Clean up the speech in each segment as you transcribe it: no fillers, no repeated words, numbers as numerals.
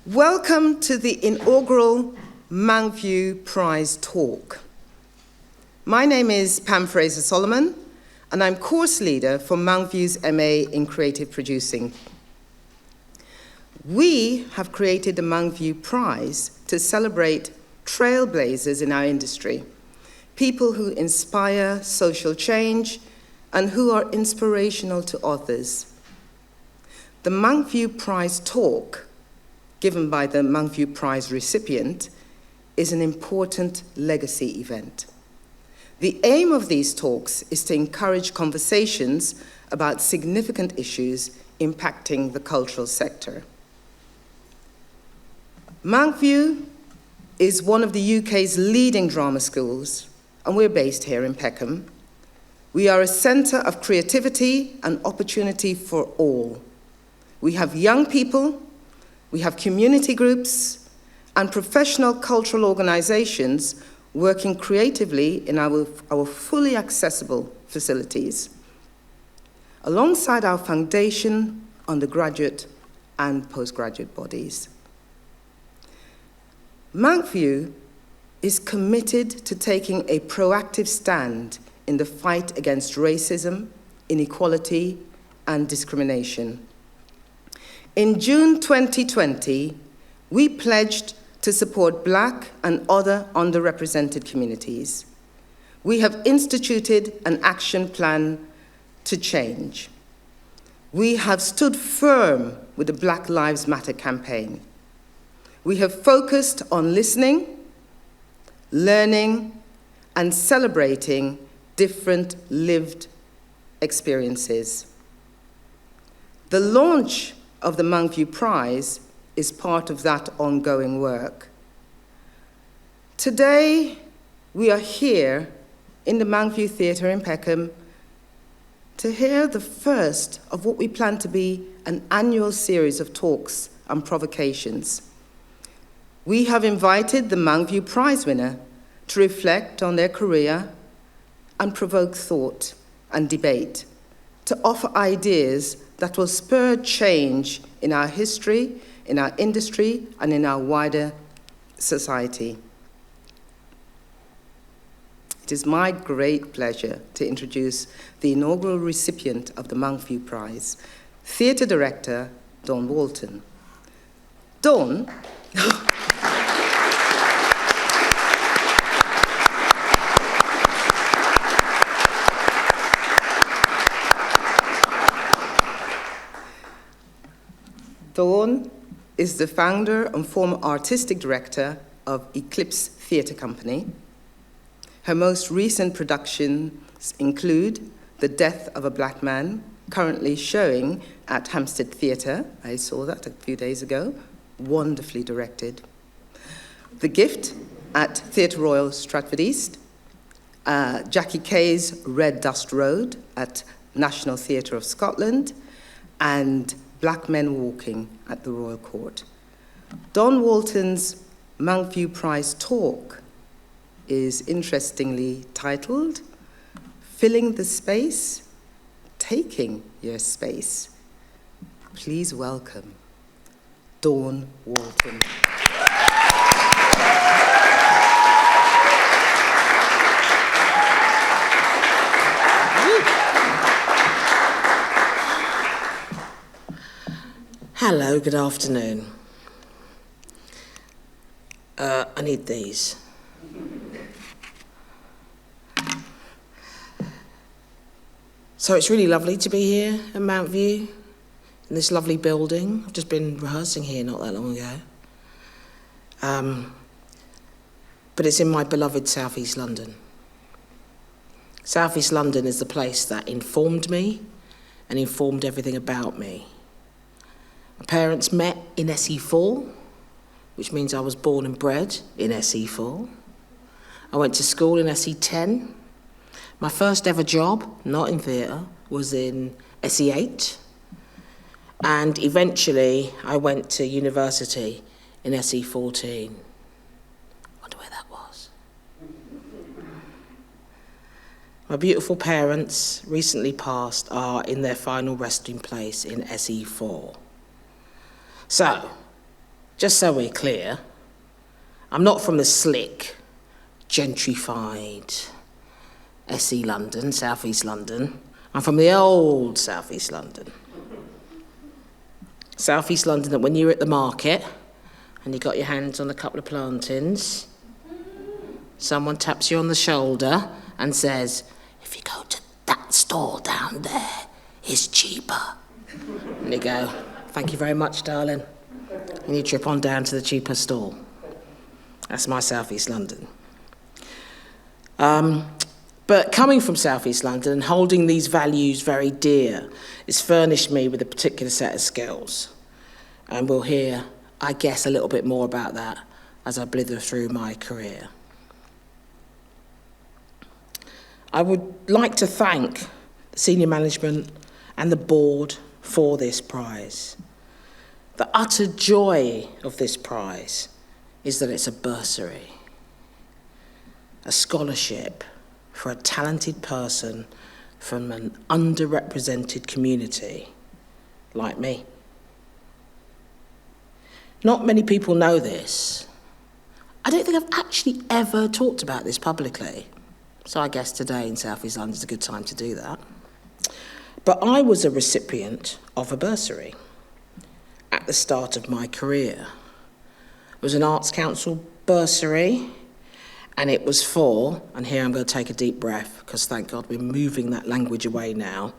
Welcome to the inaugural Mountview Prize talk. My name is Pam Fraser-Solomon, and I'm course leader for Mountview's MA in Creative Producing. We have created the Mountview Prize to celebrate trailblazers in our industry, people who inspire social change and who are inspirational to others. The Mountview Prize talk, given by the Mountview Prize recipient, is an important legacy event. The aim of these talks is to encourage conversations about significant issues impacting the cultural sector. Mountview is one of the UK's leading drama schools, and we're based here in Peckham. We are a centre of creativity and opportunity for all. We have young people, we have community groups and professional cultural organisations working creatively in our fully accessible facilities, alongside our foundation, undergraduate and postgraduate bodies. Mountview is committed to taking a proactive stand in the fight against racism, inequality and discrimination. In June 2020, we pledged to support Black and other underrepresented communities. We have instituted an action plan to change. We have stood firm with the Black Lives Matter campaign. We have focused on listening, learning, and celebrating different lived experiences. The launch of the Mountview Prize is part of that ongoing work. Today, we are here in the Mountview Theatre in Peckham to hear the first of what we plan to be an annual series of talks and provocations. We have invited the Mountview Prize winner to reflect on their career and provoke thought and debate, to offer ideas that will spur change in our history, in our industry, and in our wider society. It is my great pleasure to introduce the inaugural recipient of the Mountview Prize, Theatre Director Dawn Walton. Dawn, Dawn is the founder and former artistic director of Eclipse Theatre Company. Her most recent productions include The Death of a Black Man, currently showing at Hampstead Theatre. I saw that a few days ago, wonderfully directed. The Gift at Theatre Royal Stratford East, Jackie Kay's Red Dust Road at National Theatre of Scotland, and Black Men Walking at the Royal Court. Dawn Walton's Mountview Prize talk is interestingly titled, Filling the Space, Taking Your Space. Please welcome Dawn Walton. Hello, good afternoon. I need these. So it's really lovely to be here at Mountview, in this lovely building. I've just been rehearsing here not that long ago. But it's in my beloved South East London. South East London is the place that informed me and informed everything about me. My parents met in SE4, which means I was born and bred in SE4. I went to school in SE10. My first ever job, not in theatre, was in SE8. And eventually I went to university in SE14. Wonder where that was. My beautiful parents, recently passed, are in their final resting place in SE4. So, just so we're clear, I'm not from the slick, gentrified SE London, South East London. I'm from the old South East London. South East London, that when you're at the market and you got your hands on a couple of plantains, someone taps you on the shoulder and says, if you go to that store down there, it's cheaper. And you go, thank you very much, darling. And you trip on down to the cheaper store. That's my South East London. But coming from South East London and holding these values very dear has furnished me with a particular set of skills. And we'll hear, I guess, a little bit more about that as I blither through my career. I would like to thank the senior management and the board for this prize. The utter joy of this prize is that it's a bursary, a scholarship for a talented person from an underrepresented community like me. Not many people know this. I don't think I've actually ever talked about this publicly. So I guess today in South East London is a good time to do that. But I was a recipient of a bursary at the start of my career. It was an Arts Council bursary, and it was for, and here I'm going to take a deep breath, because thank God we're moving that language away now,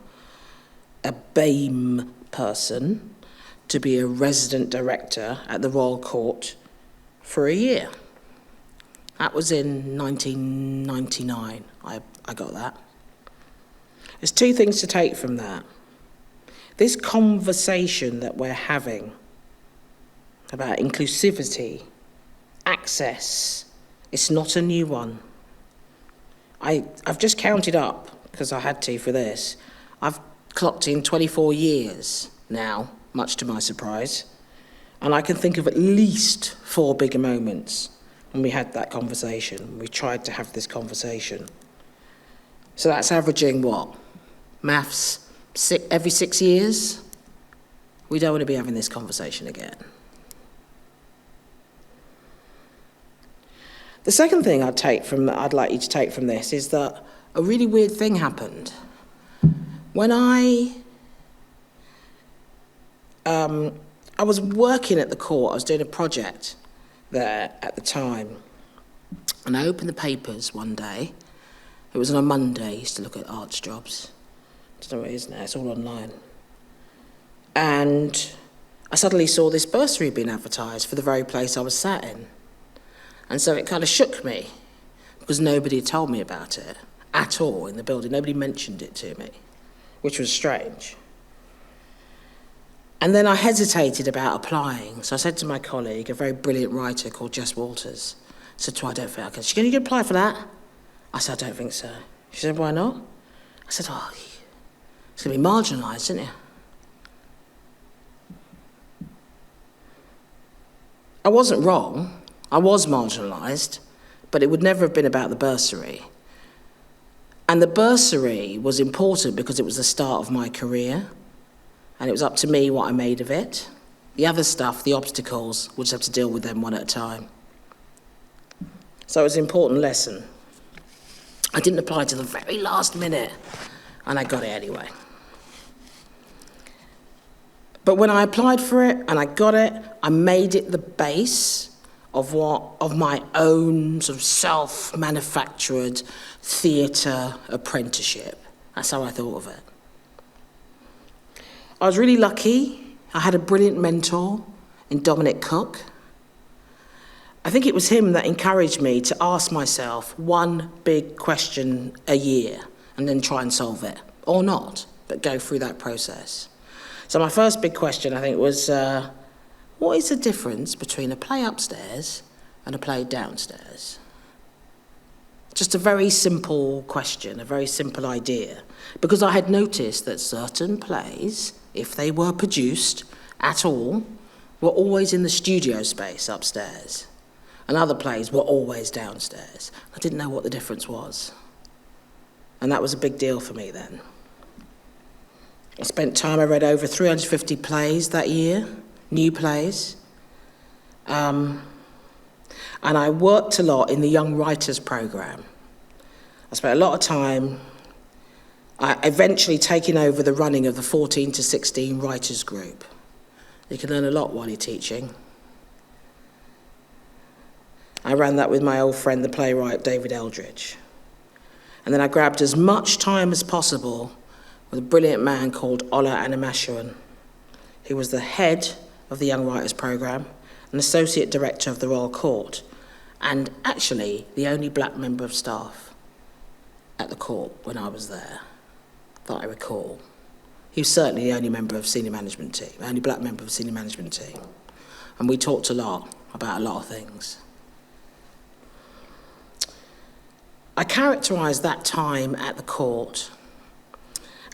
a BAME person to be a resident director at the Royal Court for a year. That was in 1999, I got that. There's two things to take from that. This conversation that we're having about inclusivity, access, it's not a new one. I've just counted up, because I had to for this. I've clocked in 24 years now, much to my surprise. And I can think of at least 4 bigger moments when we had that conversation. We tried to have this conversation. So that's averaging what? Maths, every 6 years? We don't want to be having this conversation again. The second thing I'd like you to take from this is that a really weird thing happened. When I was working at the court, I was doing a project there at the time, and I opened the papers one day. It was on a Monday. I used to look at arts jobs. I don't know what it is now, it's all online. And I suddenly saw this bursary being advertised for the very place I was sat in. And so it kind of shook me, because nobody had told me about it at all in the building. Nobody mentioned it to me, which was strange. And then I hesitated about applying. So I said to my colleague, a very brilliant writer called Jess Walters, I said to her, I don't think I can. She said, can you apply for that? I said, I don't think so. She said, why not? I said, oh, it's going to be marginalised, isn't it? I wasn't wrong. I was marginalised, but it would never have been about the bursary. And the bursary was important because it was the start of my career, and it was up to me what I made of it. The other stuff, the obstacles, we'll just have to deal with them one at a time. So it was an important lesson. I didn't apply to the very last minute, and I got it anyway. But when I applied for it and I got it, I made it the base of my own sort of self-manufactured theatre apprenticeship. That's how I thought of it. I was really lucky. I had a brilliant mentor in Dominic Cook. I think it was him that encouraged me to ask myself one big question a year and then try and solve it, or not, but go through that process. So my first big question, I think, was, what is the difference between a play upstairs and a play downstairs? Just a very simple question, a very simple idea, because I had noticed that certain plays, if they were produced at all, were always in the studio space upstairs, and other plays were always downstairs. I didn't know what the difference was, and that was a big deal for me then. I read over 350 plays that year, new plays, And I worked a lot in the Young Writers Programme. I spent a lot of time eventually taking over the running of the 14 to 16 writers group. You can learn a lot while you're teaching. I ran that with my old friend, the playwright David Eldridge. And then I grabbed as much time as possible with a brilliant man called Ola Animashuan, who was the head of the Young Writers Programme, an associate director of the Royal Court, and actually the only black member of staff at the court when I was there, that I recall. He was certainly the only member of senior management team, only black member of the senior management team. And we talked a lot about a lot of things. I characterised that time at the court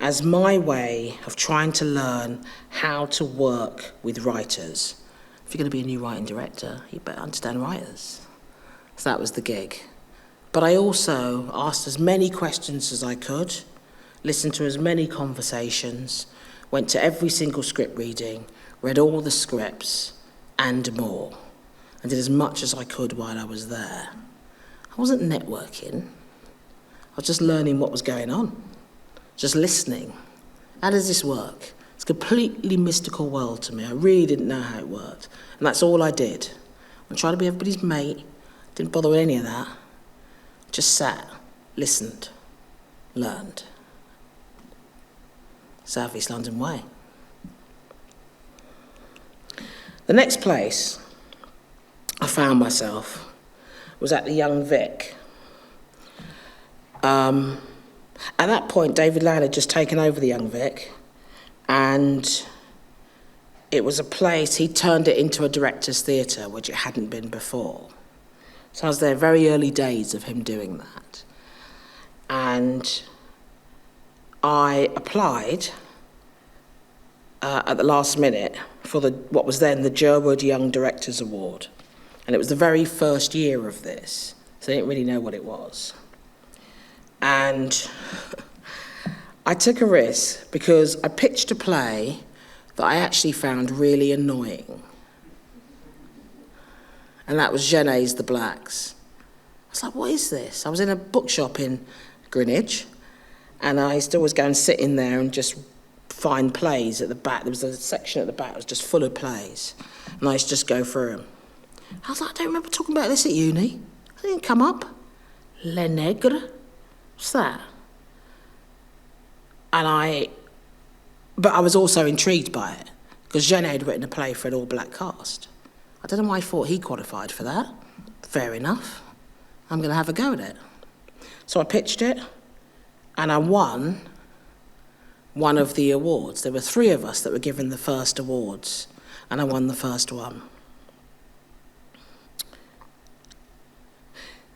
as my way of trying to learn how to work with writers. If you're going to be a new writing director, you better understand writers. So that was the gig. But I also asked as many questions as I could, listened to as many conversations, went to every single script reading, read all the scripts and more, and did as much as I could while I was there. I wasn't networking. I was just learning what was going on, just listening. How does this work? It's a completely mystical world to me. I really didn't know how it worked. And that's all I did. I tried to be everybody's mate, didn't bother with any of that. Just sat, listened, learned. South East London way. The next place I found myself was at the Young Vic. At that point, David Land had just taken over the Young Vic, and it was a place, he turned it into a director's theatre, which it hadn't been before. So I was there very early days of him doing that. And I applied at the last minute for what was then the Gerwood Young Directors Award. And it was the very first year of this, so I didn't really know what it was. And I took a risk because I pitched a play that I actually found really annoying. And that was Genet's The Blacks. I was like, what is this? I was in a bookshop in Greenwich, and I used to always go and sit in there and just find plays at the back. There was a section at the back that was just full of plays, and I used to just go through them. I was like, I don't remember talking about this at uni. It didn't come up. Le Negre? What's that? But I was also intrigued by it, because Genet had written a play for an all-black cast. I don't know why I thought he qualified for that. Fair enough. I'm going to have a go at it. So I pitched it, and I won one of the awards. There were 3 of us that were given the first awards, and I won the first one.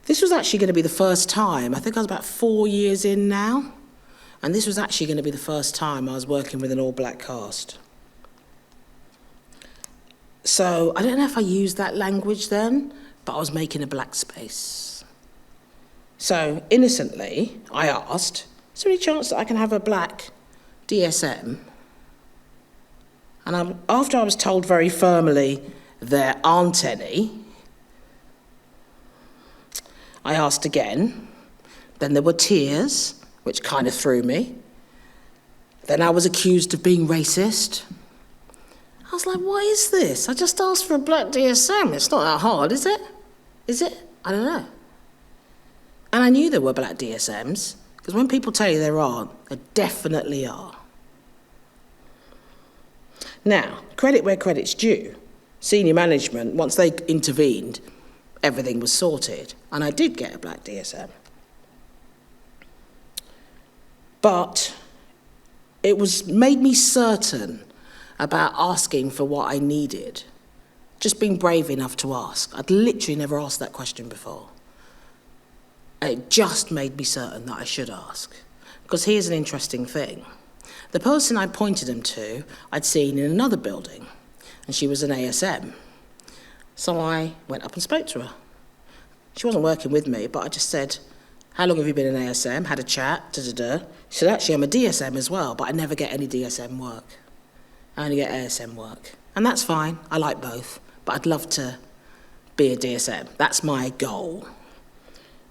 This was actually going to be the first time, I think I was about 4 years in now, and this was actually going to be the first time I was working with an all-black cast. So I don't know if I used that language then, but I was making a black space. So innocently, I asked, is there any chance that I can have a black DSM? And after I was told very firmly there aren't any, I asked again. Then there were tears, which kind of threw me. Then I was accused of being racist. I was like, what is this? I just asked for a black DSM. It's not that hard, is it? Is it? I don't know. And I knew there were black DSMs, because when people tell you there aren't, there definitely are. Now, credit where credit's due. Senior management, once they intervened, everything was sorted, and I did get a black DSM. But it made me certain about asking for what I needed. Just being brave enough to ask. I'd literally never asked that question before. And it just made me certain that I should ask. Because here's an interesting thing. The person I pointed him to, I'd seen in another building, and she was an ASM. So I went up and spoke to her. She wasn't working with me, but I just said, how long have you been an ASM? Had a chat, da-da-da. She said, actually, I'm a DSM as well, but I never get any DSM work. I only get ASM work. And that's fine, I like both, but I'd love to be a DSM. That's my goal.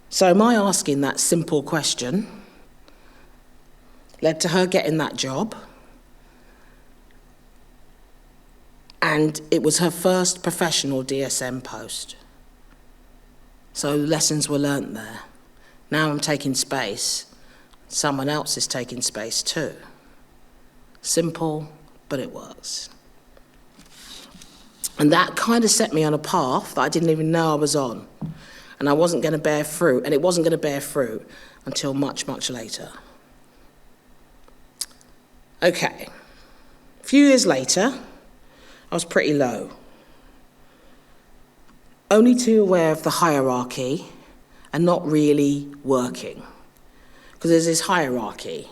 So my asking that simple question led to her getting that job. And it was her first professional DSM post. So lessons were learnt there. Now I'm taking space. Someone else is taking space too. Simple, but it works. And that kind of set me on a path that I didn't even know I was on. And I wasn't going to bear fruit, and it wasn't going to bear fruit until much, much later. Okay. A few years later, I was pretty low. Only too aware of the hierarchy and not really working. Because there's this hierarchy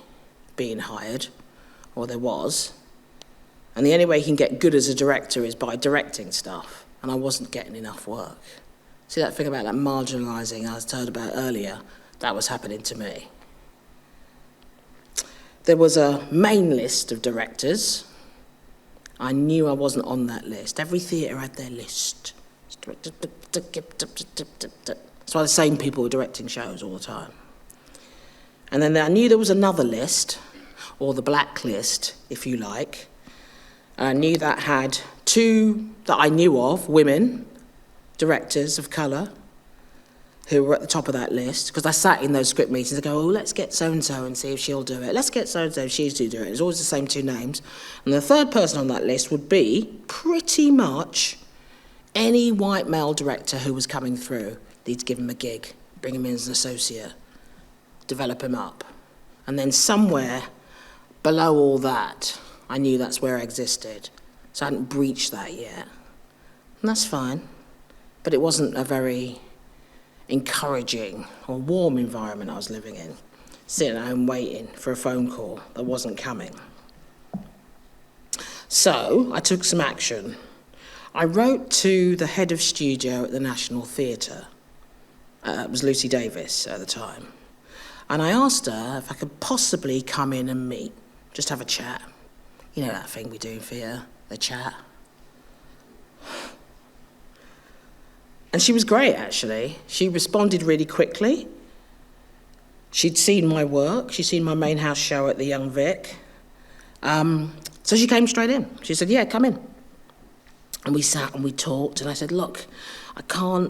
being hired, or there was, and the only way you can get good as a director is by directing stuff, and I wasn't getting enough work. See that thing about that marginalising I was told about earlier? That was happening to me. There was a main list of directors. I knew I wasn't on that list. Every theatre had their list. That's why the same people were directing shows all the time. And then I knew there was another list, or the blacklist, if you like. And I knew that had two that I knew of, women, directors of colour, who were at the top of that list, because I sat in those script meetings and go, oh, let's get so-and-so and see if she'll do it. Let's get so-and-so if she's to do it. It's always the same two names. And the third person on that list would be pretty much any white male director who was coming through. They'd give him a gig, bring him in as an associate, develop him up. And then somewhere below all that, I knew that's where I existed. So I hadn't breached that yet. And that's fine. But it wasn't a very encouraging or warm environment I was living in, sitting at home waiting for a phone call that wasn't coming. So I took some action. I wrote to the head of studio at the National Theatre. It was Lucy Davis at the time. And I asked her if I could possibly come in and meet, just have a chat. You know that thing we do in theatre, the chat. And she was great, actually. She responded really quickly. She'd seen my work. She'd seen my main house show at the Young Vic. So she came straight in. She said, yeah, come in. And we sat and we talked. And I said, look,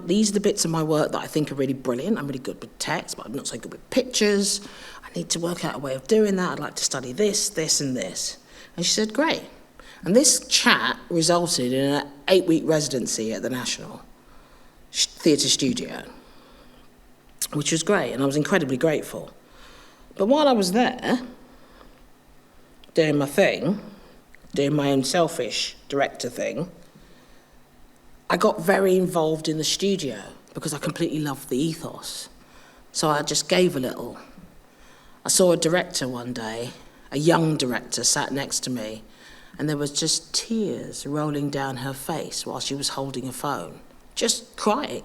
these are the bits of my work that I think are really brilliant. I'm really good with text, but I'm not so good with pictures. I need to work out a way of doing that. I'd like to study this, this, and this. And she said, great. And this chat resulted in an 8-week residency at the National Theatre Studio, which was great, and I was incredibly grateful. But while I was there, doing my thing, doing my own selfish director thing, I got very involved in the studio because I completely loved the ethos. So I just gave a little. I saw a director one day, a young director sat next to me, and there was just tears rolling down her face while she was holding a phone, just crying.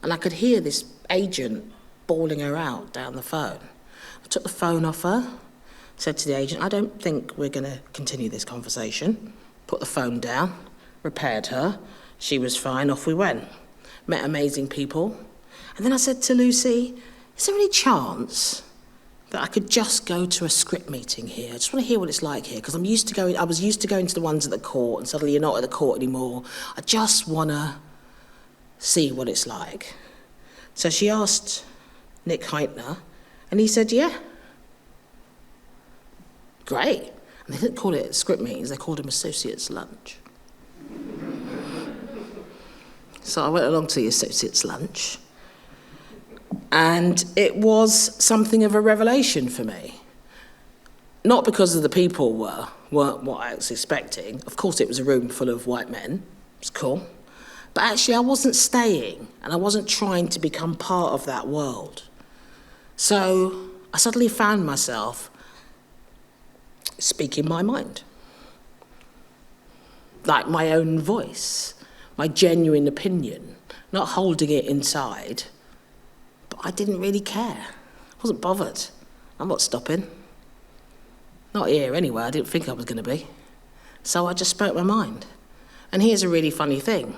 And I could hear this agent bawling her out down the phone. I took the phone off her, said to the agent, I don't think we're going to continue this conversation. Put the phone down, repaired her. She was fine, off we went. Met amazing people. And then I said to Lucy, is there any chance that I could just go to a script meeting here? I just want to hear what it's like here, because I was used to going to the ones at the court, and suddenly you're not at the court anymore. I just want to see what it's like. So she asked Nick Heitner, and he said, yeah. Great. And they didn't call it script meetings, they called them associates' lunch. So I went along to the associates' lunch, and it was something of a revelation for me. Not because of the people weren't what I was expecting. Of course, it was a room full of white men. It was cool. But actually, I wasn't staying, and I wasn't trying to become part of that world. So I suddenly found myself speaking my mind. Like my own voice, my genuine opinion, not holding it inside. But I didn't really care. I wasn't bothered. I'm not stopping. Not here anyway, I didn't think I was going to be. So I just spoke my mind. And here's a really funny thing.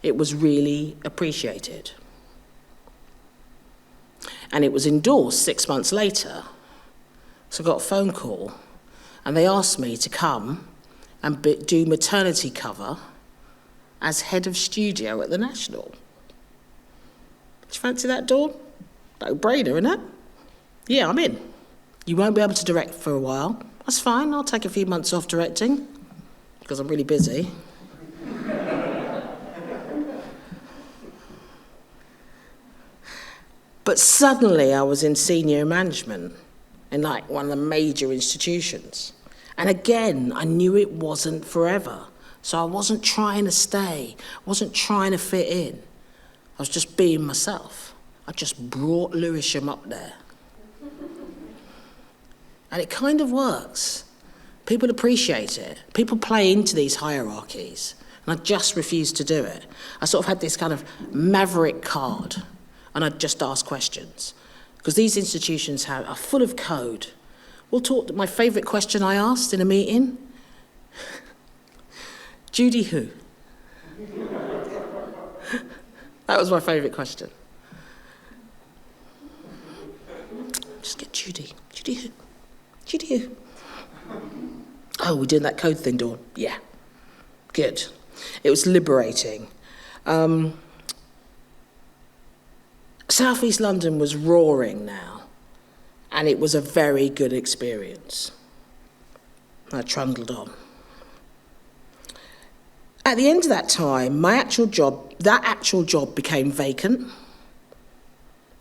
it was really appreciated. And it was endorsed 6 months later. So I got a phone call, and they asked me to come and do maternity cover as head of studio at the National. Do you fancy that, Dawn? No-brainer, isn't it? Yeah, I'm in. You won't be able to direct for a while. That's fine, I'll take a few months off directing, because I'm really busy. But suddenly I was in senior management in like one of the major institutions. And again, I knew it wasn't forever. So I wasn't trying to stay, wasn't trying to fit in. I was just being myself. I just brought Lewisham up there. And it kind of works. People appreciate it. People play into these hierarchies. And I just refused to do it. I sort of had this kind of maverick card. And I'd just ask questions. Because these institutions are full of code. We'll talk, my favourite question I asked in a meeting, Judy who? That was my favourite question. Just get Judy. Judy who? Judy who? Oh, we're doing that code thing, Dawn? Yeah. Good. It was liberating. South East London was roaring now, and it was a very good experience. I trundled on. At the end of that time, that actual job became vacant,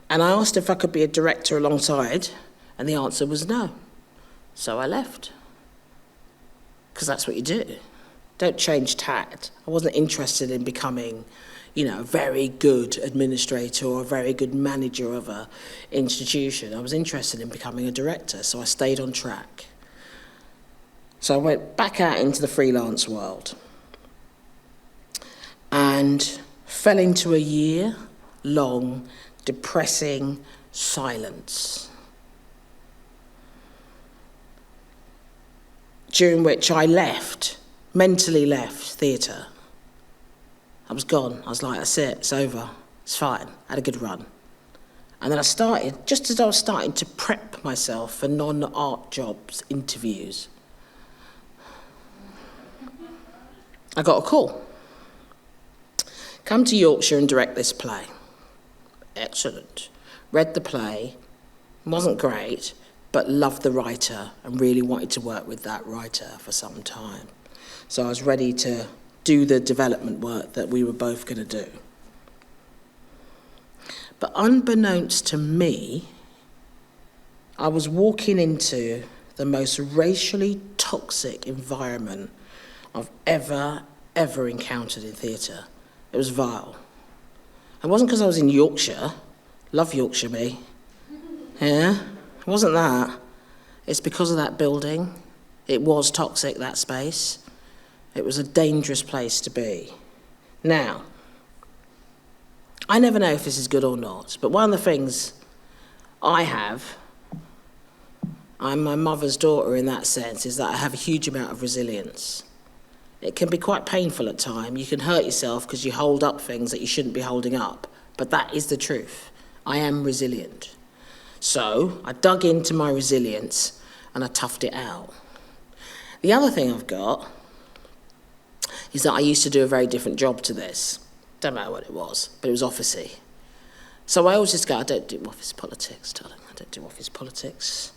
and I asked if I could be a director alongside, and the answer was no. So I left, because that's what you do. Don't change tact. I wasn't interested in becoming a very good administrator or a very good manager of an institution. I was interested in becoming a director, so I stayed on track. So I went back out into the freelance world and fell into a year-long, depressing silence, during which I mentally left theatre. I was gone. I was like, that's it, it's over, it's fine. I had a good run. And then I started, just as I was starting to prep myself for non-art jobs, interviews, I got a call. Come to Yorkshire and direct this play. Excellent. Read the play, wasn't great, but loved the writer and really wanted to work with that writer for some time. So I was ready to do the development work that we were both going to do. But unbeknownst to me, I was walking into the most racially toxic environment I've ever encountered in theatre. It was vile. It wasn't because I was in Yorkshire. Love Yorkshire, me. Yeah, it wasn't that. It's because of that building. It was toxic, that space. It was a dangerous place to be. Now, I never know if this is good or not, but one of the things I'm my mother's daughter in that sense, is that I have a huge amount of resilience. It can be quite painful at times. You can hurt yourself because you hold up things that you shouldn't be holding up, but that is the truth. I am resilient. So I dug into my resilience and I toughed it out. The other thing I've got is that I used to do a very different job to this. Don't know what it was, but it was officey. So I always just go, I don't do office politics, darling. I don't do office politics.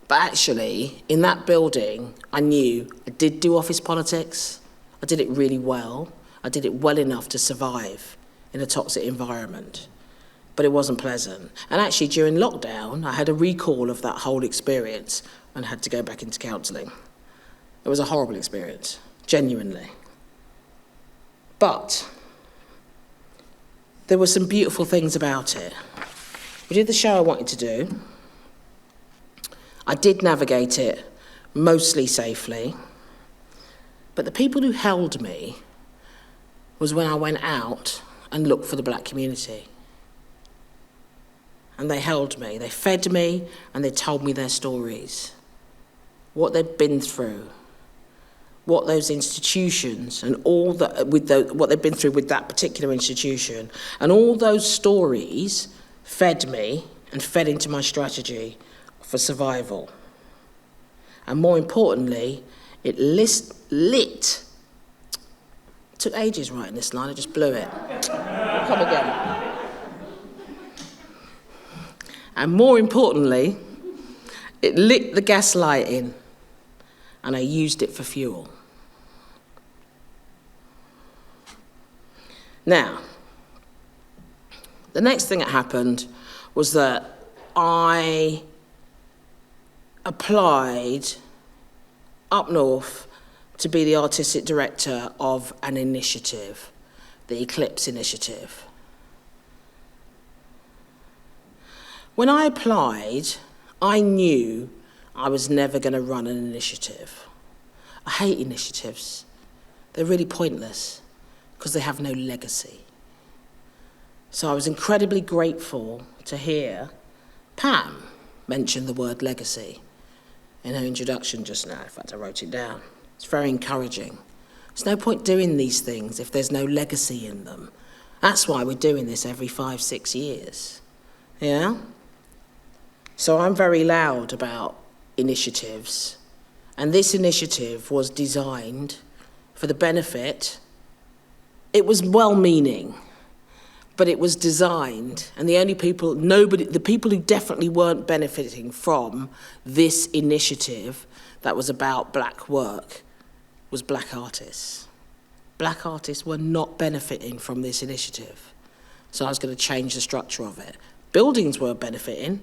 But actually, in that building, I knew I did do office politics. I did it really well. I did it well enough to survive in a toxic environment. But it wasn't pleasant. And actually, during lockdown, I had a recall of that whole experience and had to go back into counselling. It was a horrible experience, genuinely. But there were some beautiful things about it. We did the show I wanted to do. I did navigate it mostly safely. But the people who held me was when I went out and looked for the black community. And they held me, they fed me, and they told me their stories. What they'd been through, what those institutions and all that, what they've been through with that particular institution, and all those stories fed me and fed into my strategy for survival. And more importantly, it lit. It took ages writing this line, I just blew it. Come again. And more importantly, it lit the gas lighting, and I used it for fuel. Now, the next thing that happened was that I applied up north to be the artistic director of an initiative, the Eclipse initiative. When I applied, I knew I was never going to run an initiative. I hate initiatives. They're really pointless because they have no legacy. So I was incredibly grateful to hear Pam mention the word legacy in her introduction just now. In fact, I wrote it down. It's very encouraging. There's no point doing these things if there's no legacy in them. That's why we're doing this every 5-6 years. Yeah? So I'm very loud about initiatives. And this initiative was designed for the benefit. It was well-meaning, but it was designed, and the people who definitely weren't benefiting from this initiative that was about black work was black artists. Black artists were not benefiting from this initiative. So I was going to change the structure of it. Buildings were benefiting,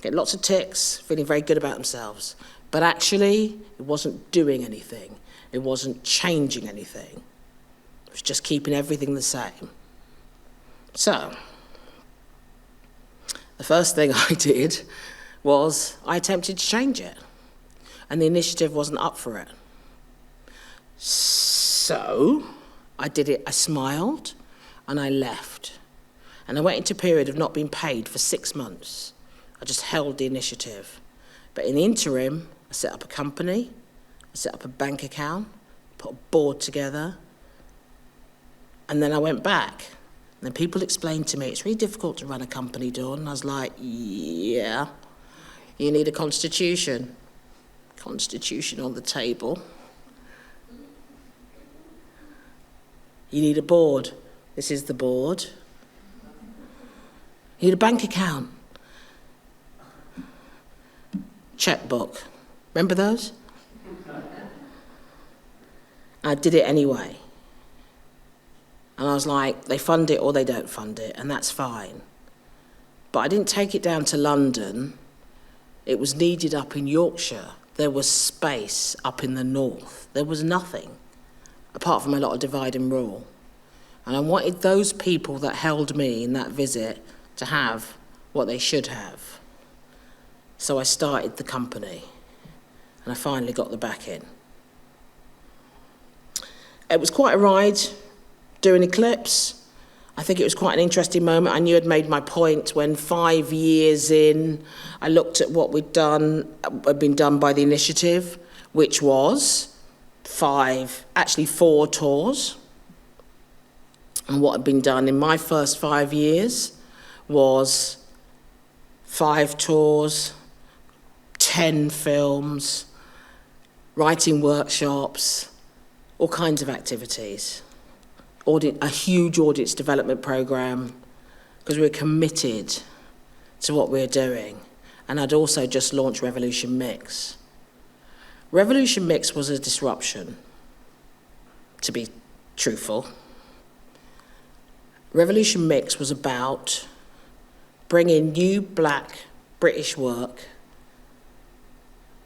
getting lots of ticks, feeling very good about themselves. But actually, it wasn't doing anything. It wasn't changing anything. It was just keeping everything the same. So, the first thing I did was I attempted to change it. And the initiative wasn't up for it. So, I did it, I smiled, and I left. And I went into a period of not being paid for 6 months. I just held the initiative. But in the interim, I set up a company, I set up a bank account, put a board together, and then I went back. And then people explained to me, it's really difficult to run a company, Dawn. And I was like, yeah, you need a constitution. Constitution on the table. You need a board. This is the board. You need a bank account. Checkbook. Remember those? I did it anyway. And I was like, they fund it or they don't fund it, and that's fine. But I didn't take it down to London. It was needed up in Yorkshire. There was space up in the north. There was nothing, apart from a lot of divide and rule. And I wanted those people that held me in that visit to have what they should have. So I started the company, and I finally got the back-in. It was quite a ride doing Eclipse. I think it was quite an interesting moment. I knew I'd made my point when 5 years in, I looked at what had been done by the initiative, which was 4 tours. And what had been done in my first 5 years was 5 tours, 10 films, writing workshops, all kinds of activities. A huge audience development program, because we were committed to what we were doing. And I'd also just launched Revolution Mix. Revolution Mix was a disruption, to be truthful. Revolution Mix was about bringing new black British work,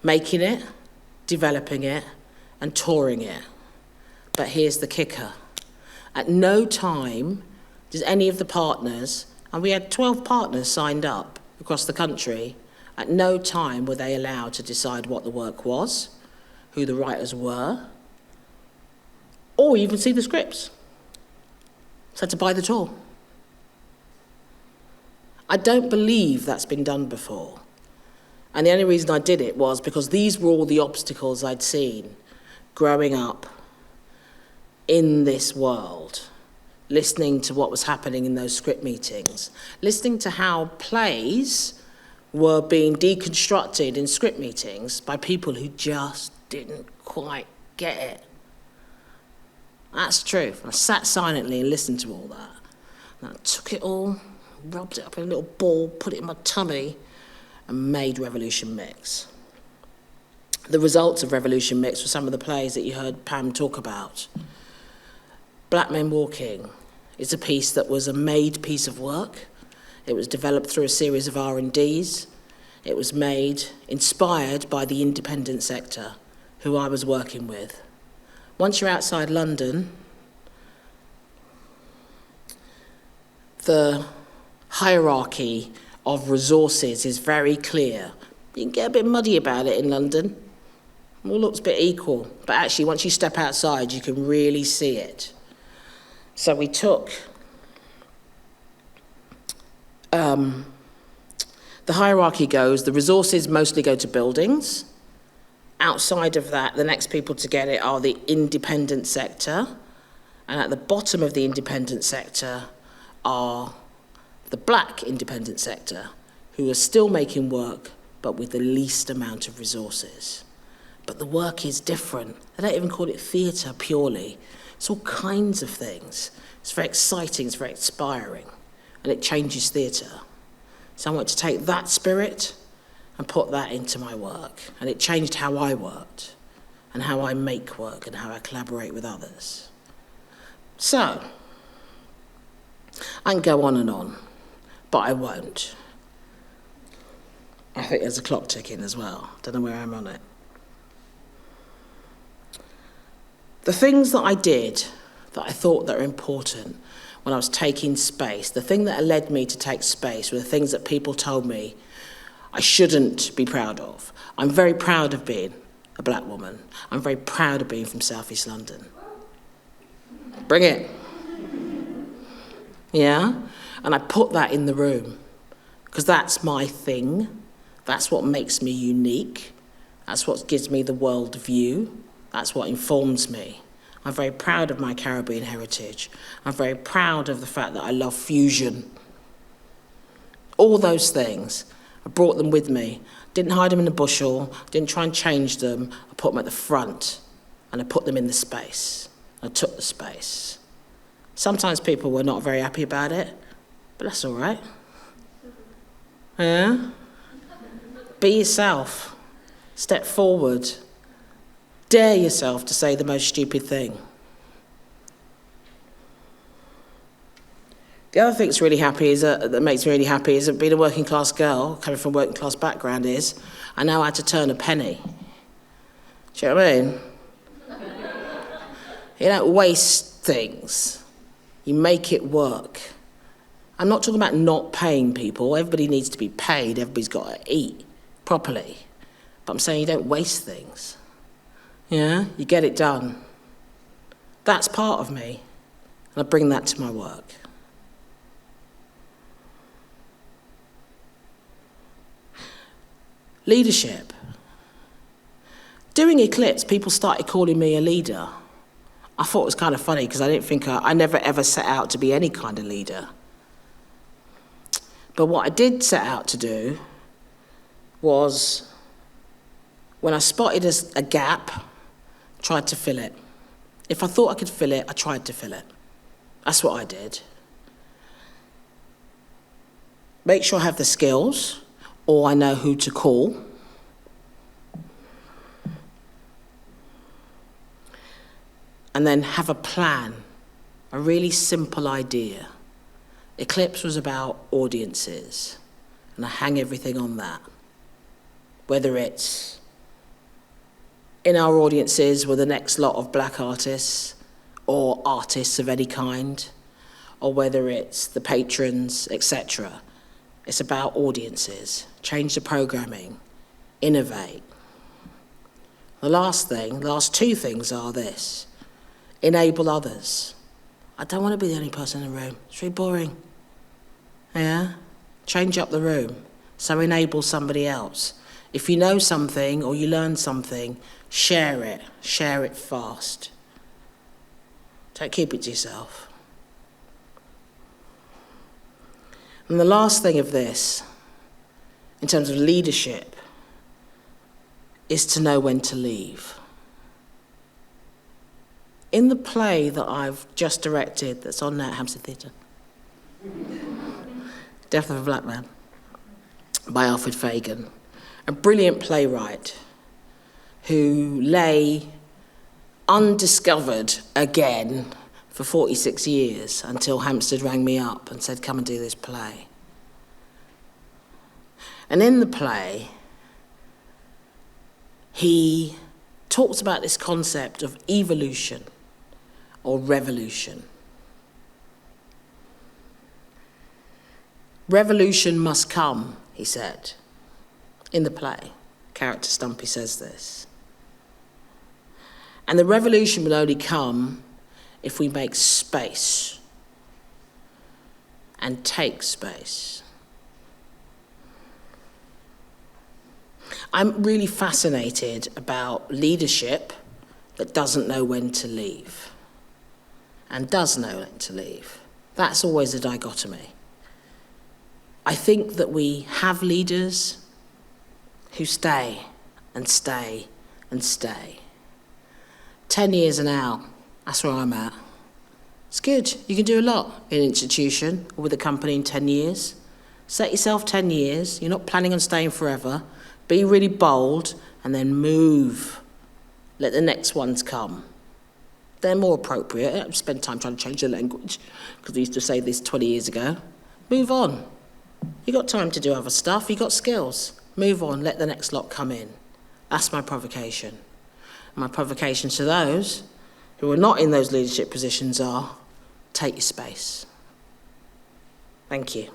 making it, developing it, and touring it. But here's the kicker. At no time does any of the partners, and we had 12 partners signed up across the country, at no time were they allowed to decide what the work was, who the writers were, or even see the scripts. So I had to buy the tour. I don't believe that's been done before. And the only reason I did it was because these were all the obstacles I'd seen. growing up in this world, listening to what was happening in those script meetings, listening to how plays were being deconstructed in script meetings by people who just didn't quite get it. That's true. I sat silently and listened to all that. And I took it all, rubbed it up in a little ball, put it in my tummy, and made Revolution Mix. The results of Revolution Mix were some of the plays that you heard Pam talk about. Black Men Walking is a piece that was a made piece of work. It was developed through a series of R&Ds. It was made, inspired by the independent sector, who I was working with. Once you're outside London, the hierarchy of resources is very clear. You can get a bit muddy about it in London. It all looks a bit equal, but actually once you step outside, you can really see it. So we took the hierarchy goes, the resources mostly go to buildings. Outside of that, the next people to get it are the independent sector. And at the bottom of the independent sector are the black independent sector, who are still making work, but with the least amount of resources. But the work is different. They don't even call it theatre purely. It's all kinds of things. It's very exciting, it's very inspiring, and it changes theatre. So I want to take that spirit and put that into my work. And it changed how I worked, and how I make work, and how I collaborate with others. So, I can go on, but I won't. I think there's a clock ticking as well. Don't know where I'm on it. The things that I did that I thought that were important when I was taking space, the thing that led me to take space were the things that people told me I shouldn't be proud of. I'm very proud of being a black woman. I'm very proud of being from South East London. Bring it. Yeah? And I put that in the room because that's my thing. That's what makes me unique. That's what gives me the world view. That's what informs me. I'm very proud of my Caribbean heritage. I'm very proud of the fact that I love fusion. All those things, I brought them with me. Didn't hide them in a bushel, didn't try and change them. I put them at the front and I put them in the space. I took the space. Sometimes people were not very happy about it, but that's all right. Yeah? Be yourself. Step forward. Dare yourself to say the most stupid thing. The other thing that's really happy is that makes me really happy is that being a working class girl, coming from a working class background, is I know how to turn a penny. Do you know what I mean? You don't waste things. You make it work. I'm not talking about not paying people. Everybody needs to be paid. Everybody's got to eat properly. But I'm saying you don't waste things. Yeah, you get it done. That's part of me, and I bring that to my work. Leadership. Doing Eclipse, people started calling me a leader. I thought it was kind of funny because I never ever set out to be any kind of leader. But what I did set out to do was, when I spotted a gap, tried to fill it. If I thought I could fill it, I tried to fill it. That's what I did. Make sure I have the skills, or I know who to call. And then have a plan, a really simple idea. Eclipse was about audiences, and I hang everything on that. Whether it's in our audiences were the next lot of black artists or artists of any kind, or whether it's the patrons, etc. It's about audiences. Change the programming, innovate. The last two things are this. Enable others. I don't want to be the only person in the room. It's really boring. Yeah? Change up the room. So enable somebody else. If you know something or you learn something, Share it fast. Don't keep it to yourself. And the last thing of this, in terms of leadership, is to know when to leave. In the play that I've just directed, that's on now at Hampstead Theatre, Death of a Black Man, by Alfred Fagan, a brilliant playwright who lay undiscovered again for 46 years until Hampstead rang me up and said, come and do this play. And in the play, he talks about this concept of evolution or revolution. Revolution must come, he said, in the play. Character Stumpy says this. And the revolution will only come if we make space and take space. I'm really fascinated about leadership that doesn't know when to leave and does know when to leave. That's always a dichotomy. I think that we have leaders who stay and stay and stay. 10 years and out, that's where I'm at. It's good. You can do a lot in an institution or with a company in 10 years. Set yourself 10 years. You're not planning on staying forever. Be really bold and then move. Let the next ones come. They're more appropriate. I don't spend time trying to change the language because I used to say this 20 years ago. Move on. You got time to do other stuff. You got skills. Move on. Let the next lot come in. That's my provocation. My provocation to those who are not in those leadership positions are, take your space. Thank you.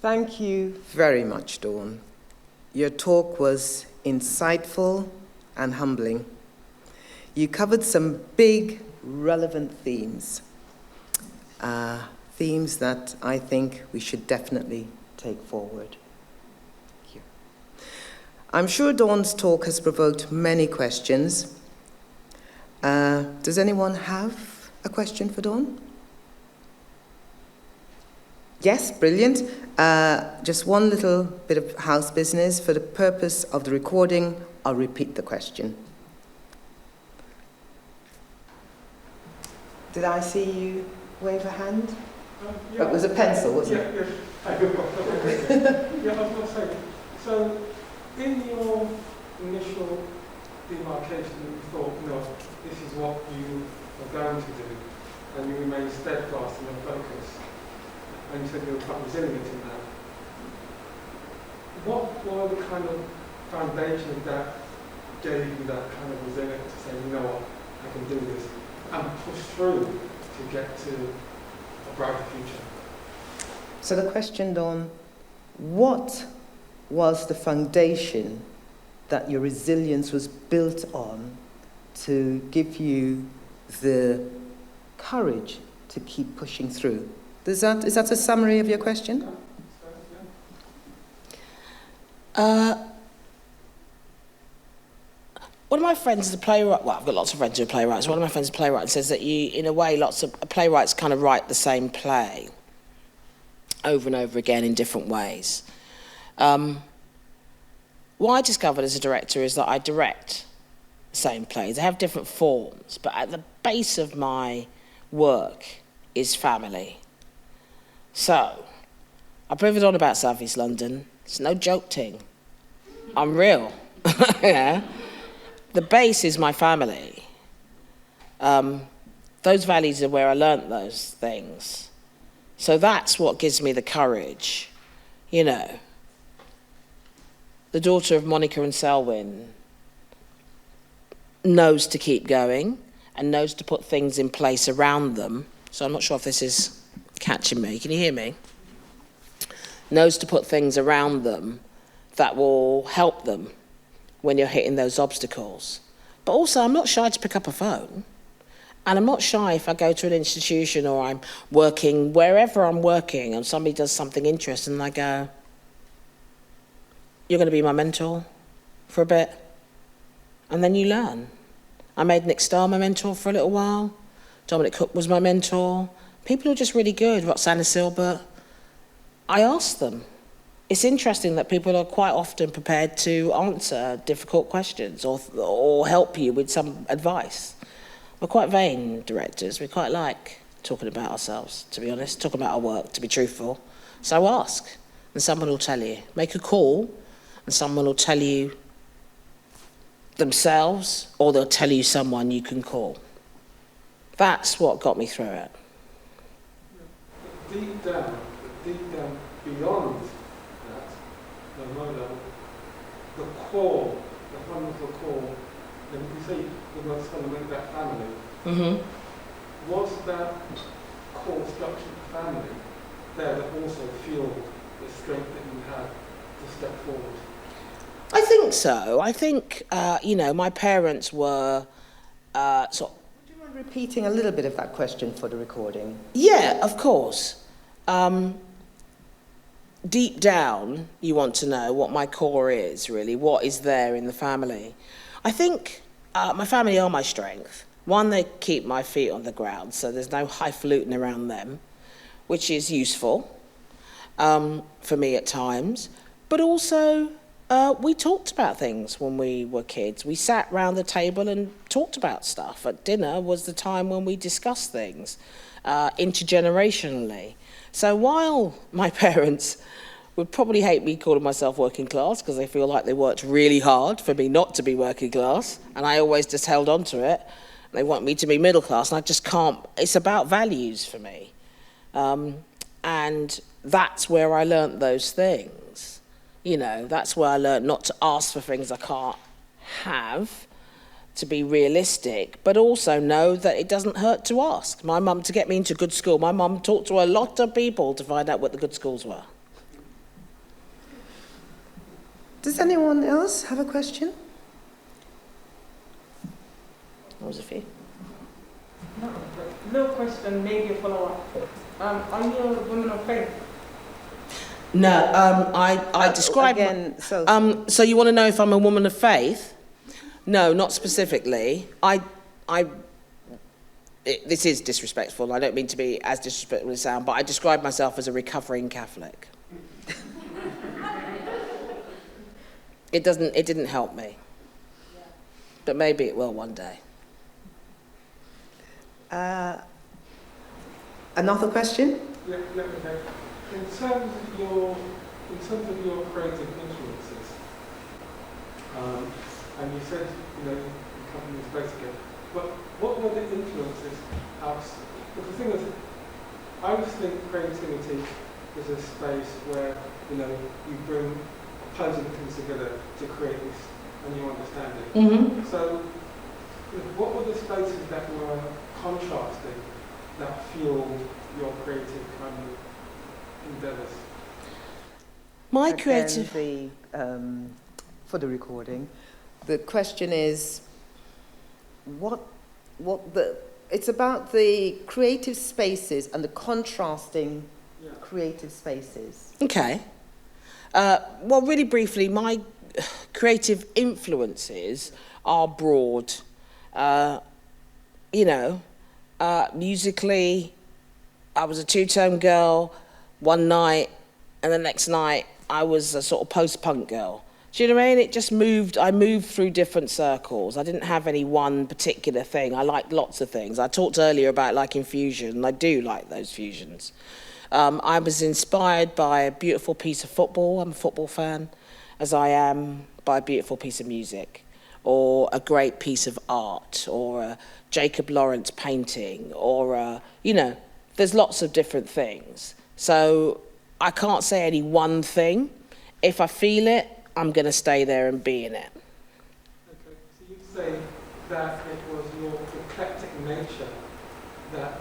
Thank you very much, Dawn. Your talk was insightful and humbling. You covered some big, relevant themes, themes that I think we should definitely take forward. Thank you. I'm sure Dawn's talk has provoked many questions. Does anyone have a question for Dawn? Yes, brilliant. Just one little bit of house business. For the purpose of the recording, I'll repeat the question. Did I see you wave a hand? Yeah. It was a pencil, wasn't it? Yeah. I was going to say, so in your initial demarcation, you thought, no, this is what you are going to do, and you remained steadfast in your focus. And you said you were quite resilient in that. What were the kind of foundations that gave you that kind of resilience to say, you know what, I can do this, and push through to get to a brighter future? So the question, Dawn, what was the foundation that your resilience was built on to give you the courage to keep pushing through? Is that a summary of your question? One of my friends is a playwright. Well, I've got lots of friends who are playwrights. One of my friends is a playwright and says that you, in a way, lots of playwrights kind of write the same play over and over again in different ways. What I discovered as a director is that I direct the same plays. They have different forms, but at the base of my work is family. So, I proved on about South East London. It's no joke thing. I'm real. Yeah. The base is my family. Those values are where I learnt those things. So that's what gives me the courage, you know. the daughter of Monica and Selwyn, knows to keep going and knows to put things in place around them. So I'm not sure if this is catching me. Can you hear me? Knows to put things around them that will help them when you're hitting those obstacles. But also, I'm not shy to pick up a phone. And I'm not shy if I go to an institution or I'm working, wherever I'm working, and somebody does something interesting, and I go, you're going to be my mentor for a bit. And then you learn. I made Nick Starr my mentor for a little while. Dominic Cook was my mentor. People are just really good. Roxana Silbert. I asked them. It's interesting that people are quite often prepared to answer difficult questions or help you with some advice. We're quite vain directors. We quite like talking about ourselves, to be honest, talking about our work, to be truthful. So ask, and someone will tell you. Make a call, and someone will tell you themselves, or they'll tell you someone you can call. That's what got me through it. Deep down beyond that, the model, the core, the fundamental core, and you say the most fundamental, that family, was that core structure of the family there that also fueled the strength that you had to step forward? I think so. I think, my parents were Would you mind repeating a little bit of that question for the recording? Yeah, of course. Deep down, you want to know what my core is, really, what is there in the family. I think my family are my strength. One, they keep my feet on the ground, so there's no highfalutin around them, which is useful for me at times. But also, we talked about things when we were kids. We sat round the table and talked about stuff. At dinner was the time when we discussed things intergenerationally. So while my parents would probably hate me calling myself working class because they feel like they worked really hard for me not to be working class, and I always just held on to it. They want me to be middle class, and I just can't. It's about values for me. And that's where I learnt those things. That's where I learnt not to ask for things I can't have, to be realistic, but also know that it doesn't hurt to ask. My mum, to get me into good school, my mum talked to a lot of people to find out what the good schools were. Does anyone else have a question? That was a few. No question, maybe a follow-up. Are you a woman of faith? No, I describe... Again, so you want to know if I'm a woman of faith? No, not specifically. This is disrespectful. I don't mean to be as disrespectful as it sounds, but I describe myself as a recovering Catholic. It didn't help me. But maybe it will one day. Another question? Yeah, okay. In terms of your creative influences, and you said, the company was based again, but what were the influences outside? But the thing is, I always think creativity is a space where, you bring opposing things together to create this a new understanding. Mm-hmm. So, what were the spaces that were contrasting that fueled your creative kind of endeavours? My creative... For the recording, the question is, it's about the creative spaces and the contrasting creative spaces. Okay. Well, really briefly, my creative influences are broad. Musically, I was a two-tone girl one night, and the next night I was a sort of post-punk girl. Do you know what I mean? It just moved. I moved through different circles. I didn't have any one particular thing. I liked lots of things. I talked earlier about liking fusion, and I do like those fusions. I was inspired by a beautiful piece of football. I'm a football fan, as I am by a beautiful piece of music, or a great piece of art, or a Jacob Lawrence painting, or there's lots of different things. So I can't say any one thing. If I feel it, I'm going to stay there and be in it. Okay, so you'd say that it was your eclectic nature that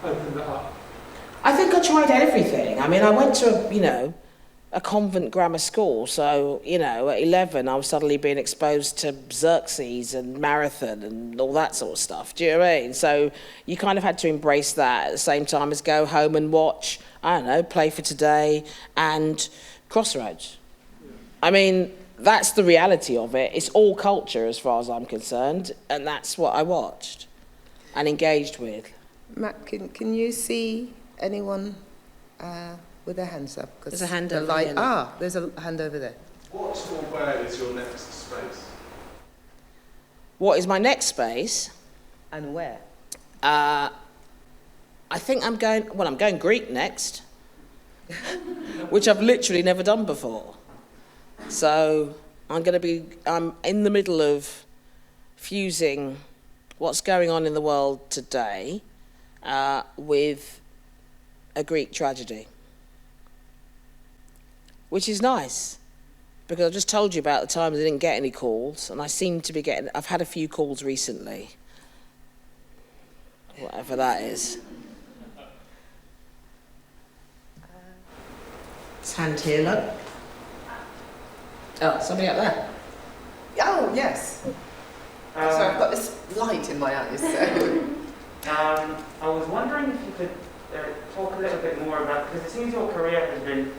opened it up? I think I tried everything. I mean, I went to, a convent grammar school. So, at 11, I was suddenly being exposed to Xerxes and marathon and all that sort of stuff. Do you know what I mean? So you kind of had to embrace that at the same time as go home and watch, Play for Today and Crossroads. Yeah. I mean, that's the reality of it. It's all culture as far as I'm concerned, and that's what I watched and engaged with. Matt, can you see anyone with their hands up? There's a hand over there. There's a hand over there. What or where is your next space? What is my next space? And where? I think I'm going Greek next, which I've literally never done before. So I'm in the middle of fusing what's going on in the world today with a Greek tragedy, which is nice, because I just told you about the times I didn't get any calls, and I seem to be I've had a few calls recently, whatever that is. This hand here, look. Oh, somebody up there. Oh, yes. So I've got this light in my eyes. So. I was wondering if you could talk a little bit more about, because it seems your career has been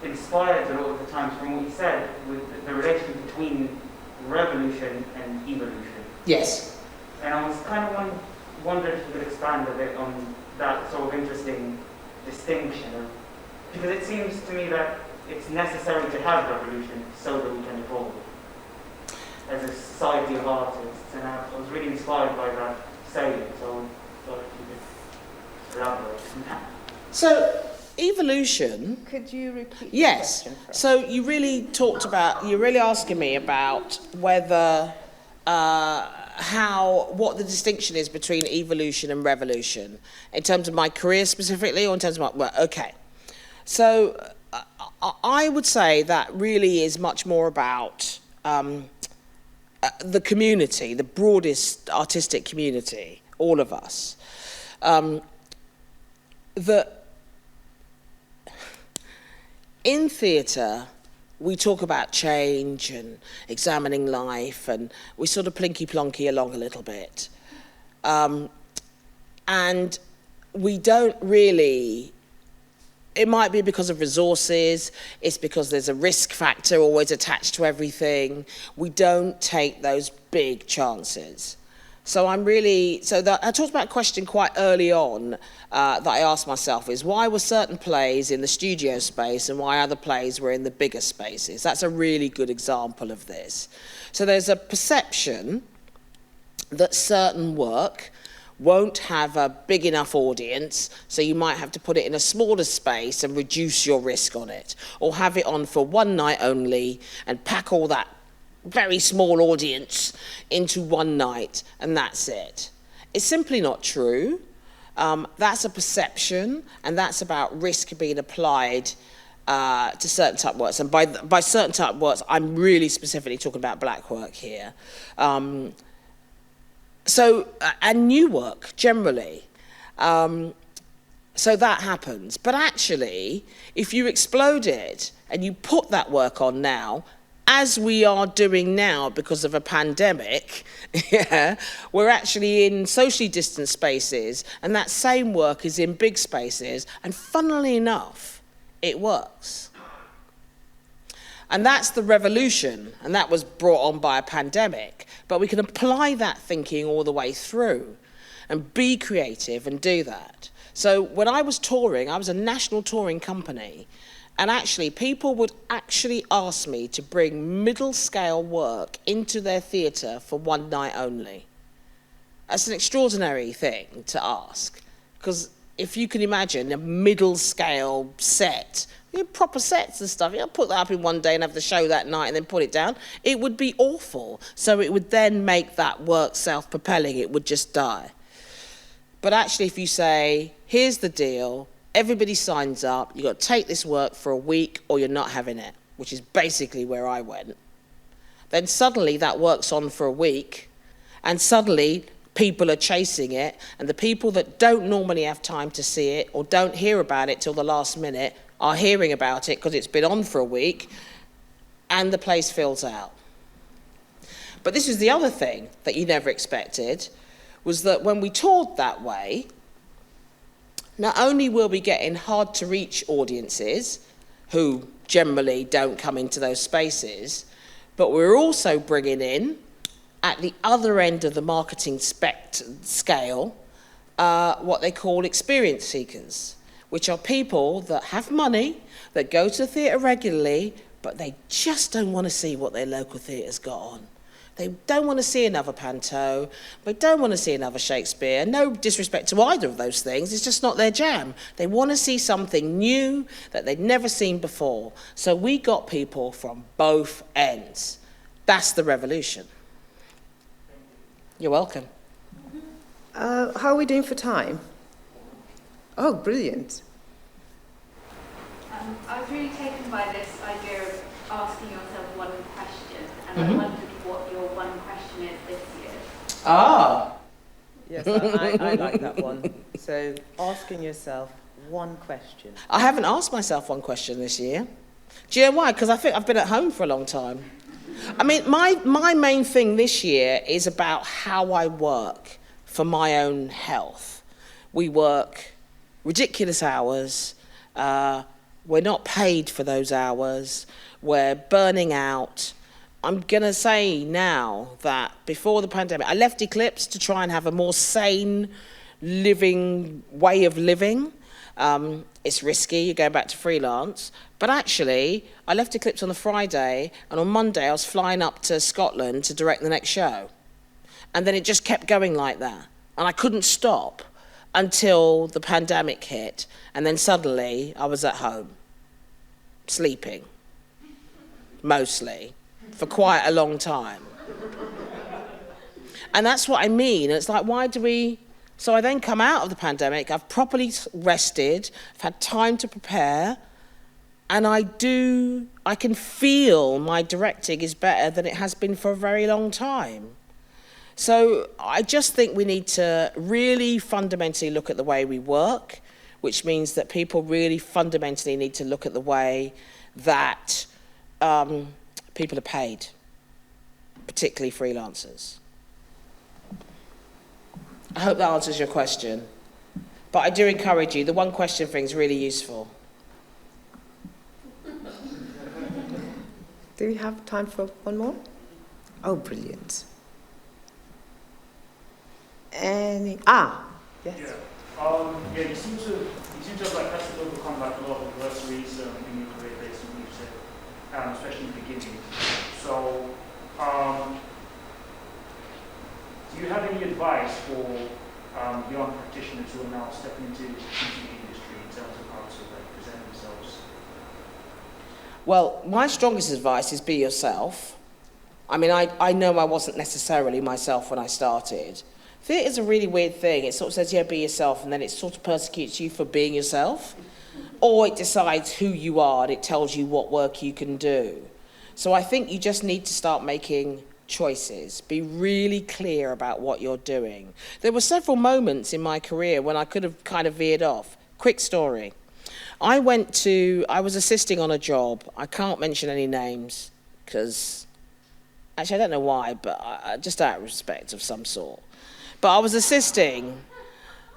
inspired a lot of the times from what you said with the relation between revolution and evolution. Yes. And I was kind of wondering if you could expand a bit on that sort of interesting distinction, because it seems to me that it's necessary to have revolution so that we can evolve as a society of artists, and I was really inspired by that saying, so I thought if you could elaborate on that. So, evolution... Could you repeat Yes. the question? So you really you're really asking me about whether, what the distinction is between evolution and revolution, in terms of my career specifically, or in terms of my work? Okay. So I would say that really is much more about the community, the broadest artistic community, all of us. That in theatre, we talk about change and examining life, and we sort of plinky-plonky along a little bit. And we don't really... It might be because of resources, it's because there's a risk factor always attached to everything. We don't take those big chances. So I talked about a question quite early on that I asked myself is, why were certain plays in the studio space and why other plays were in the bigger spaces? That's a really good example of this. So there's a perception that certain work won't have a big enough audience, so you might have to put it in a smaller space and reduce your risk on it, or have it on for one night only and pack all that very small audience into one night, and that's it. It's simply not true. That's a perception, and that's about risk being applied to certain type works. And by certain type works, I'm really specifically talking about black work here. And new work, generally. So that happens. But actually, if you explode it and you put that work on now, as we are doing now because of a pandemic, we're actually in socially distant spaces, and that same work is in big spaces, and funnily enough, it works. And that's the revolution, and that was brought on by a pandemic. But we can apply that thinking all the way through and be creative and do that. So when I was touring, I was a national touring company, and actually people would actually ask me to bring middle-scale work into their theatre for one night only. That's an extraordinary thing to ask, because if you can imagine a middle-scale set, proper sets and stuff, you'll put that up in one day and have the show that night and then put it down, it would be awful. So it would then make that work self-propelling, it would just die. But actually if you say, here's the deal, everybody signs up, you've got to take this work for a week or you're not having it, which is basically where I went. Then suddenly that work's on for a week, and suddenly people are chasing it, and the people that don't normally have time to see it or don't hear about it till the last minute are hearing about it because it's been on for a week, and the place fills out. But this is the other thing that you never expected, was that when we toured that way, not only were we getting hard-to-reach audiences who generally don't come into those spaces, but we're also bringing in, at the other end of the marketing scale, what they call experience seekers, which are people that have money, that go to the theatre regularly, but they just don't want to see what their local theatre's got on. They don't want to see another Panto. They don't want to see another Shakespeare. No disrespect to either of those things. It's just not their jam. They want to see something new that they'd never seen before. So we got people from both ends. That's the revolution. You're welcome. How are we doing for time? Oh, brilliant. I was really taken by this idea of asking yourself one question, and I wondered what your one question is this year. Ah. Yes, I like that one. So, asking yourself one question. I haven't asked myself one question this year. Do you know why? Because I think I've been at home for a long time. I mean, my main thing this year is about how I work for my own health. We work ridiculous hours. We're not paid for those hours. We're burning out. I'm going to say now that before the pandemic, I left Eclipse to try and have a more sane way of living. It's risky, you're going back to freelance. But actually, I left Eclipse on a Friday, and on Monday I was flying up to Scotland to direct the next show. And then it just kept going like that. And I couldn't stop until the pandemic hit. And then suddenly I was at home, sleeping, mostly, for quite a long time. And that's what I mean. It's like, why do we... So I then come out of the pandemic, I've properly rested, I've had time to prepare, and I can feel my directing is better than it has been for a very long time. So I just think we need to really fundamentally look at the way we work, which means that people really fundamentally need to look at the way that people are paid, particularly freelancers. I hope that answers your question. But I do encourage you, the one question thing is really useful. Do we have time for one more? Oh, brilliant. Yes. Yeah, you seem to have like had to overcome like a lot of adversaries in your career based on what you said, especially in the beginning. So, do you have any advice for young practitioners who are now stepping into the industry in terms of how to like present themselves? Well, my strongest advice is be yourself. I mean, I know I wasn't necessarily myself when I started. Theatre's a really weird thing. It sort of says, yeah, be yourself, and then it sort of persecutes you for being yourself. Or it decides who you are, and it tells you what work you can do. So I think you just need to start making choices. Be really clear about what you're doing. There were several moments in my career when I could have kind of veered off. Quick story. I was assisting on a job. I can't mention any names, because, actually I don't know why, but just out of respect of some sort. But I was assisting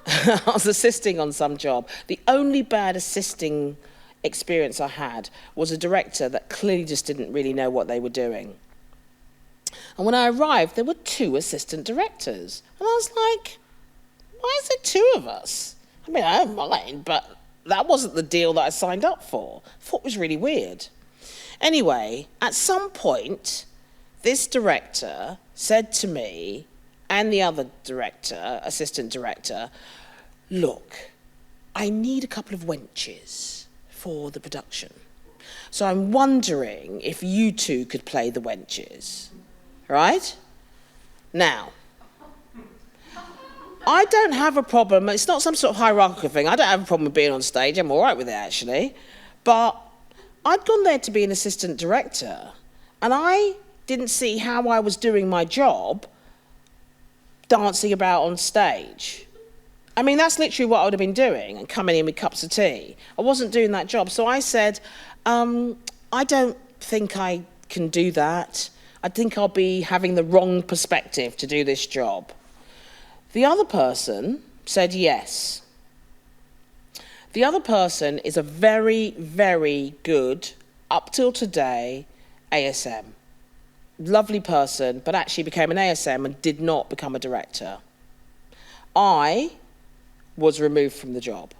on some job. The only bad assisting experience I had was a director that clearly just didn't really know what they were doing. And when I arrived, there were 2 assistant directors. And I was like, why is there 2 of us? I mean, I don't mind, but that wasn't the deal that I signed up for. I thought it was really weird. Anyway, at some point, this director said to me, and the other director, assistant director, look, I need a couple of wenches for the production. So I'm wondering if you 2 could play the wenches, right? Now, I don't have a problem. It's not some sort of hierarchical thing. I don't have a problem with being on stage. I'm all right with it, actually. But I'd gone there to be an assistant director, and I didn't see how I was doing my job dancing about on stage. I mean, that's literally what I would have been doing, and coming in with cups of tea. I wasn't doing that job. So I said, I don't think I can do that. I think I'll be having the wrong perspective to do this job. The other person said yes. The other person is a very, very good, up till today, ASM. Lovely person, but actually became an ASM and did not become a director. I was removed from the job.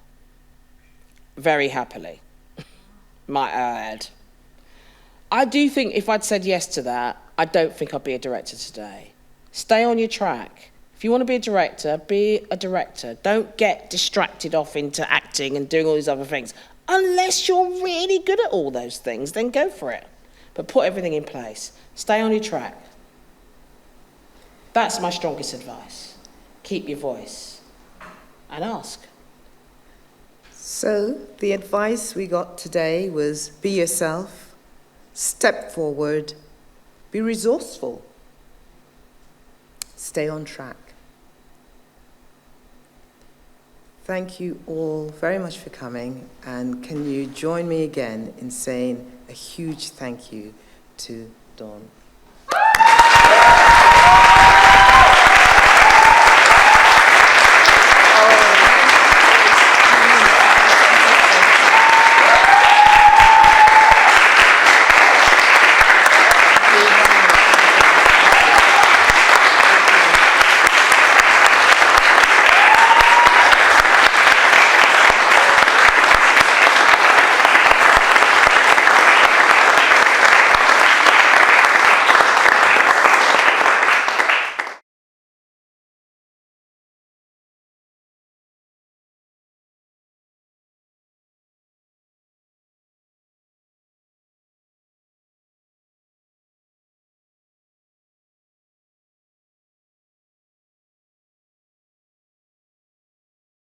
Very happily, might I add. I do think if I'd said yes to that, I don't think I'd be a director today. Stay on your track. If you want to be a director, be a director. Don't get distracted off into acting and doing all these other things. Unless you're really good at all those things, then go for it. But put everything in place. Stay on your track. That's my strongest advice. Keep your voice and ask. So the advice we got today was be yourself, step forward, be resourceful, stay on track. Thank you all very much for coming, and can you join me again in saying a huge thank you to Dawn?